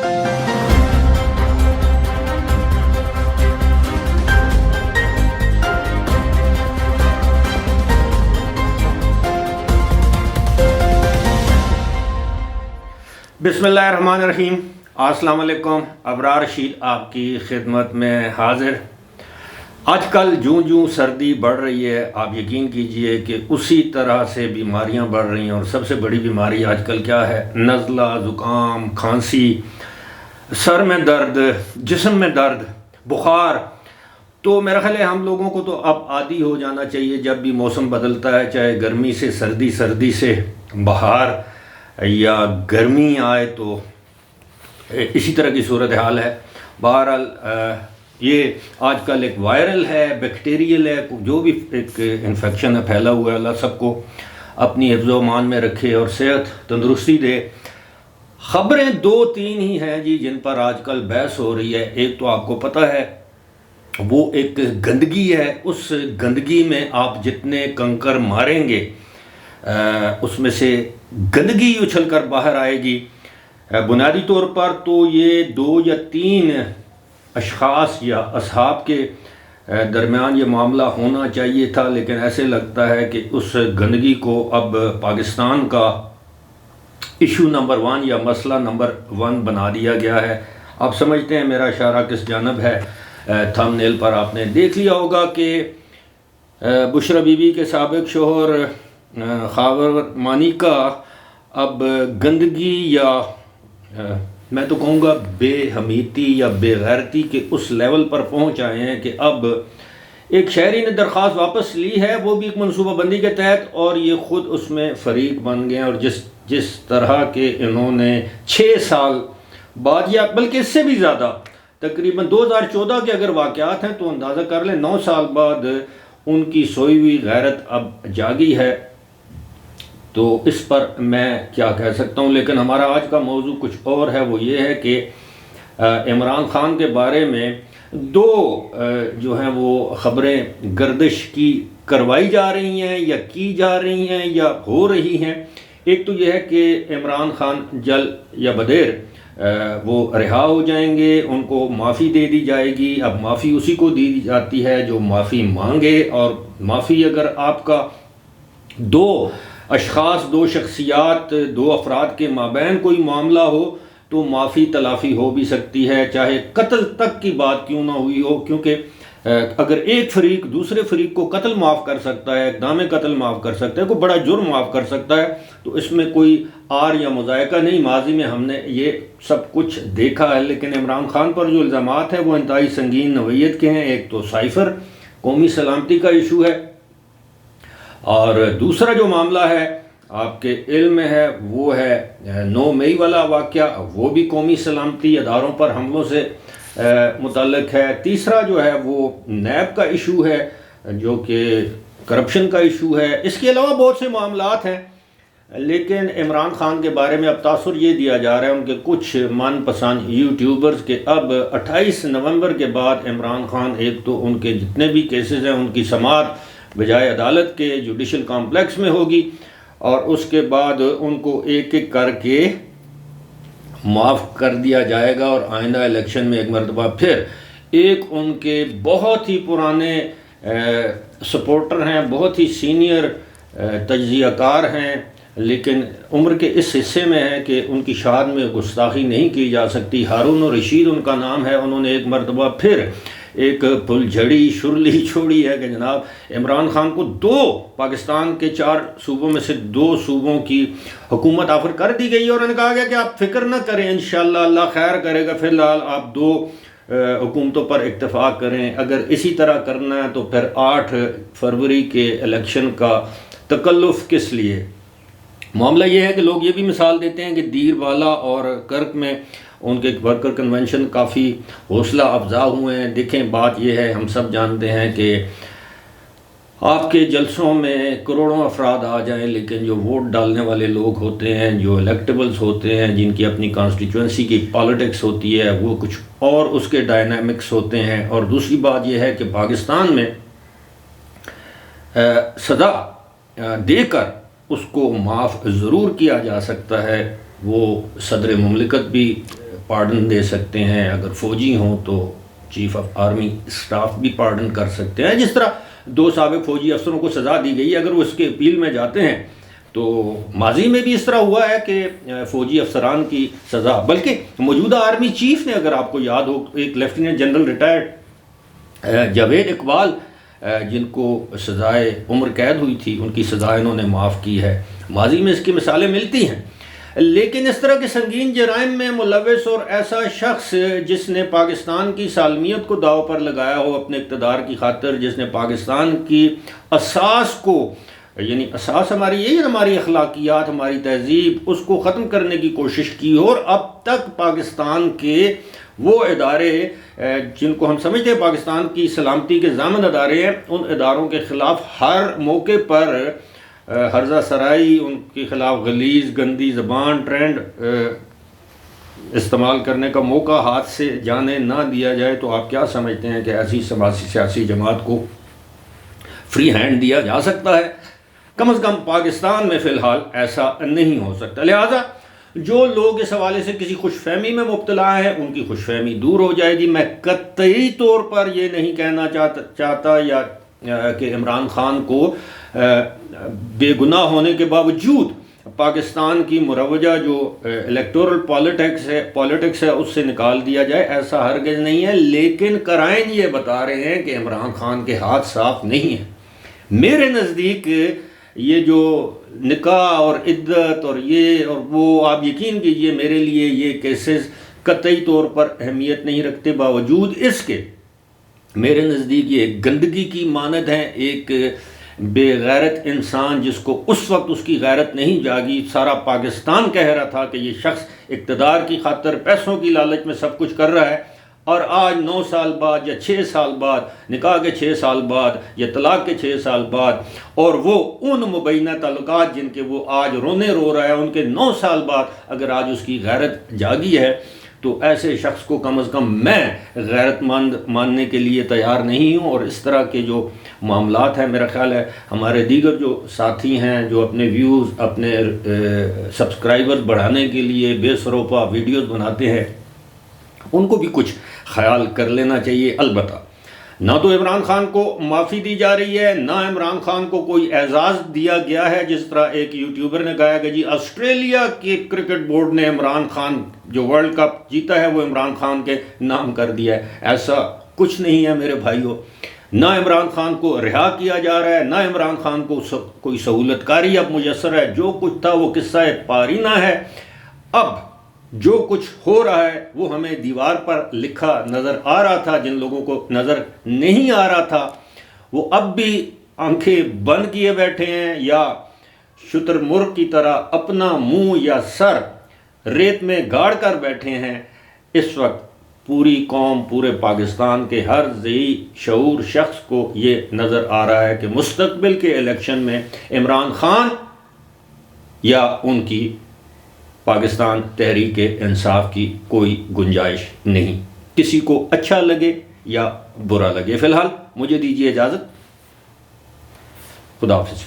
बिस्मिल्लाहिर्रहमानिर्रहीम। अस्सलाम वालेकुम। अबरार रशीद आपकी खिदमत में हाजिर। आजकल जूं सर्दी बढ़ रही है, आप यकीन कीजिए कि उसी तरह से बीमारियां बढ़ रही हैं। और सबसे बड़ी बीमारी आजकल क्या है? नज़ला, ज़ुकाम, खांसी, सर में दर्द, जिस्म में दर्द, बुखार। तो मेरा ख्याल है हम लोगों को तो अब आदी हो जाना चाहिए, जब भी मौसम बदलता है, चाहे गर्मी से सर्दी, सर्दी से बहार या गर्मी आए, तो इसी तरह की सूरत हाल है। बहरहाल ये आजकल एक वायरल है, बैक्टीरियल है, जो भी एक इन्फेक्शन है फैला हुआ है। अल्लाह सबको अपनी हिफ्ज़ मान में रखे और सेहत तंदुरुस्ती दे। ख़बरें दो तीन ही हैं जी जिन पर आजकल बहस हो रही है। एक तो आपको पता है वो एक गंदगी है, उस गंदगी में आप जितने कंकर मारेंगे उसमें से गंदगी उछल कर बाहर आएगी। बुनियादी तौर पर तो ये 2 या 3 अशख़ास या असहाब के दरमियान ये मामला होना चाहिए था, लेकिन ऐसे लगता है कि उस गंदगी को अब पाकिस्तान का इशू नंबर 1 या मसला नंबर 1 बना दिया गया है। आप समझते हैं मेरा इशारा किस जानब है। थंबनेल पर आपने देख लिया होगा कि बुशरा बीबी के साबिक शोहर खावर मानी का अब गंदगी या मैं तो कहूँगा बेहमीती या बेगैरती के उस लेवल पर पहुँच आए हैं कि अब एक शहरी ने दरख्वास्त वापस ली है, वो भी एक मनसूबाबंदी के तहत, और ये ख़ुद उसमें फ़रीक बन गए हैं। और जिस तरह के इन्होंने 6 साल बाद या बल्कि इससे भी ज़्यादा तकरीबन 2014 के अगर वाक़यात हैं तो अंदाज़ा कर लें 9 साल बाद उनकी सोई हुई गैरत अब जागी है। तो इस पर मैं क्या कह सकता हूँ। लेकिन हमारा आज का मौजू कुछ और है। वो ये है कि इमरान खान के बारे में 2 जो हैं वो ख़बरें गर्दिश की करवाई जा रही हैं या की जा रही हैं या हो रही हैं। एक तो ये है कि इमरान खान जल्द या बदेर वो रिहा हो जाएंगे, उनको माफ़ी दे दी जाएगी। अब माफ़ी उसी को दी जाती है जो माफ़ी मांगे, और माफ़ी अगर आपका 2 अशख़ास, 2 शख्सियात, 2 अफराद के माबैन कोई मामला हो तो माफ़ी तलाफ़ी हो भी सकती है, चाहे कत्ल तक की बात क्यों ना हुई हो। क्योंकि अगर एक फ़रीक दूसरे फ़रीक को कत्ल माफ़ कर सकता है, इक़दाम कत्ल माफ़ कर सकता है, कोई बड़ा जुर्म माफ़ कर सकता है, तो इसमें कोई आर या मुज़ायका नहीं। माजी में हमने ये सब कुछ देखा है। लेकिन इमरान खान पर जो इल्ज़ामात हैं वो इंतहाई संगीन नौइयत के हैं। एक तो साइफ़र कौमी सलामती का इशू है, और दूसरा जो मामला है आपके इल्म में है वो है 9 मई वाला वाक़या, वो भी कौमी सलामती अदारों पर हमलों से मुतल्लिक़ है। तीसरा जो है वो नैब का इशू है जो कि करप्शन का इशू है। इसके अलावा बहुत से मामलात हैं। लेकिन इमरान खान के बारे में अब तासुर ये दिया जा रहा है उनके कुछ मनपसंद यूट्यूबर्स के अब 28 नवंबर के बाद इमरान खान, एक तो उनके जितने भी केसेस हैं उनकी समाअत बजाय अदालत के जुडिशल कॉम्प्लेक्स में होगी, और उसके बाद उनको एक एक करके माफ़ कर दिया जाएगा। और आइंदा इलेक्शन में एक मरतबा फिर एक उनके बहुत ही पुराने सपोर्टर हैं, बहुत ही सीनियर तज्ज़ियाकार हैं, लेकिन उम्र के इस हिस्से में है कि उनकी शान में गुस्ताखी नहीं की जा सकती। हारून रशीद उनका नाम है। उन्होंने एक मरतबा फिर एक फुलझड़ी शुरली छोड़ी है कि जनाब इमरान खान को 2 पाकिस्तान के 4 सूबों में से 2 सूबों की हुकूमत ऑफर कर दी गई है, और उन्होंने कहा गया कि आप फिक्र न करें, इंशाअल्लाह अल्लाह खैर करेगा। फ़िलहाल आप 2 हुकूमतों पर इत्तेफाक करें। अगर इसी तरह करना है तो फिर 8 फरवरी के इलेक्शन का तकल्लुफ़ किस लिए। मामला ये है कि लोग ये भी मिसाल देते हैं कि दीरवाला और कर्क में उनके वर्कर कन्वेंशन काफ़ी हौसला अफजा हुए हैं। देखें बात यह है, हम सब जानते हैं कि आपके जलसों में करोड़ों अफराद आ जाएं, लेकिन जो वोट डालने वाले लोग होते हैं, जो इलेक्टेबल्स होते हैं, जिनकी अपनी कॉन्स्टिट्यूंसी की पॉलिटिक्स होती है, वो कुछ और उसके डायनामिक्स होते हैं। और दूसरी बात यह है कि पाकिस्तान में सज़ा देकर उसको माफ़ ज़रूर किया जा सकता है। वो सदर मुमलिकत भी پارڈن دے سکتے ہیں، اگر فوجی ہوں تو چیف آف آرمی اسٹاف بھی پارڈن کر سکتے ہیں. جس طرح 2 سابق فوجی افسروں کو سزا دی گئی، اگر وہ اس کے اپیل میں جاتے ہیں تو ماضی میں بھی اس طرح ہوا ہے کہ فوجی افسران کی سزا، بلکہ موجودہ آرمی چیف نے، اگر آپ کو یاد ہو، ایک lieutenant general retired Javed Iqbal جن کو سزائے عمر قید ہوئی تھی، ان کی سزا انہوں نے معاف کی ہے. ماضی میں اس کی مثالیں ملتی ہیں. لیکن اس طرح کے سنگین جرائم میں ملوث اور ایسا شخص جس نے پاکستان کی سالمیت کو داؤ پر لگایا ہو اپنے اقتدار کی خاطر، جس نے پاکستان کی اساس کو، یعنی اساس ہماری یہی ہے، ہماری اخلاقیات، ہماری تہذیب، اس کو ختم کرنے کی کوشش کی ہو، اور اب تک پاکستان کے وہ ادارے جن کو ہم سمجھتے ہیں پاکستان کی سلامتی کے ضامن ادارے ہیں، ان اداروں کے خلاف ہر موقع پر ہرزہ سرائی، ان کے خلاف غلیظ گندی زبان ٹرینڈ استعمال کرنے کا موقع ہاتھ سے جانے نہ دیا جائے، تو آپ کیا سمجھتے ہیں کہ ایسی سیاسی جماعت کو فری ہینڈ دیا جا سکتا ہے؟ کم از کم پاکستان میں فی الحال ایسا نہیں ہو سکتا. لہٰذا جو لوگ اس حوالے سے کسی خوش فہمی میں مبتلا ہیں، ان کی خوش فہمی دور ہو جائے گی. میں قطعی طور پر یہ نہیں کہنا چاہتا یا کہ عمران خان کو بے گناہ ہونے کے باوجود پاکستان کی مروجہ جو الیکٹورل پالیٹکس ہے اس سے نکال دیا جائے، ایسا ہرگز نہیں ہے. لیکن قرائن یہ بتا رہے ہیں کہ عمران خان کے ہاتھ صاف نہیں ہیں. میرے نزدیک یہ جو نکاح اور عدت اور یہ اور وہ، آپ یقین کیجئے میرے لیے یہ کیسز قطعی طور پر اہمیت نہیں رکھتے، باوجود اس کے میرے نزدیک یہ گندگی کی مانند ہیں. ایک بے غیرت انسان جس کو اس وقت اس کی غیرت نہیں جاگی، سارا پاکستان کہہ رہا تھا کہ یہ شخص اقتدار کی خاطر پیسوں کی لالچ میں سب کچھ کر رہا ہے، اور آج 9 سال بعد یا 6 سال بعد، نکاح کے 6 سال بعد یا طلاق کے 6 سال بعد، اور وہ ان مبینہ تعلقات جن کے وہ آج رونے رو رہا ہے، ان کے 9 سال بعد اگر آج اس کی غیرت جاگی ہے، تو ایسے شخص کو کم از کم میں غیرت مند ماننے کے لیے تیار نہیں ہوں. اور اس طرح کے جو معاملات ہیں، میرا خیال ہے ہمارے دیگر جو ساتھی ہیں جو اپنے ویوز، اپنے سبسکرائبرز بڑھانے کے لیے بے سروپا ویڈیوز بناتے ہیں، ان کو بھی کچھ خیال کر لینا چاہیے. البتہ نہ تو عمران خان کو معافی دی جا رہی ہے، نہ عمران خان کو کوئی اعزاز دیا گیا ہے. جس طرح ایک یوٹیوبر نے کہا کہ جی آسٹریلیا کے کرکٹ بورڈ نے عمران خان جو ورلڈ کپ جیتا ہے وہ عمران خان کے نام کر دیا ہے. ایسا کچھ نہیں ہے میرے بھائیوں. نہ عمران خان کو رہا کیا جا رہا ہے، نہ عمران خان کو کوئی سہولت کاری اب میسر ہے. جو کچھ تھا وہ قصہ پارینہ ہے. اب جو کچھ ہو رہا ہے وہ ہمیں دیوار پر لکھا نظر آ رہا تھا، جن لوگوں کو نظر نہیں آ رہا تھا وہ اب بھی آنکھیں بند کیے بیٹھے ہیں، یا شتر مرغ کی طرح اپنا منہ یا سر ریت میں گاڑ کر بیٹھے ہیں. اس وقت پوری قوم، پورے پاکستان کے ہر ذی شعور شخص کو یہ نظر آ رہا ہے کہ مستقبل کے الیکشن میں عمران خان یا ان کی پاکستان تحریک انصاف کی کوئی گنجائش نہیں، کسی کو اچھا لگے یا برا لگے. فی الحال مجھے دیجیے اجازت. خدا حافظ.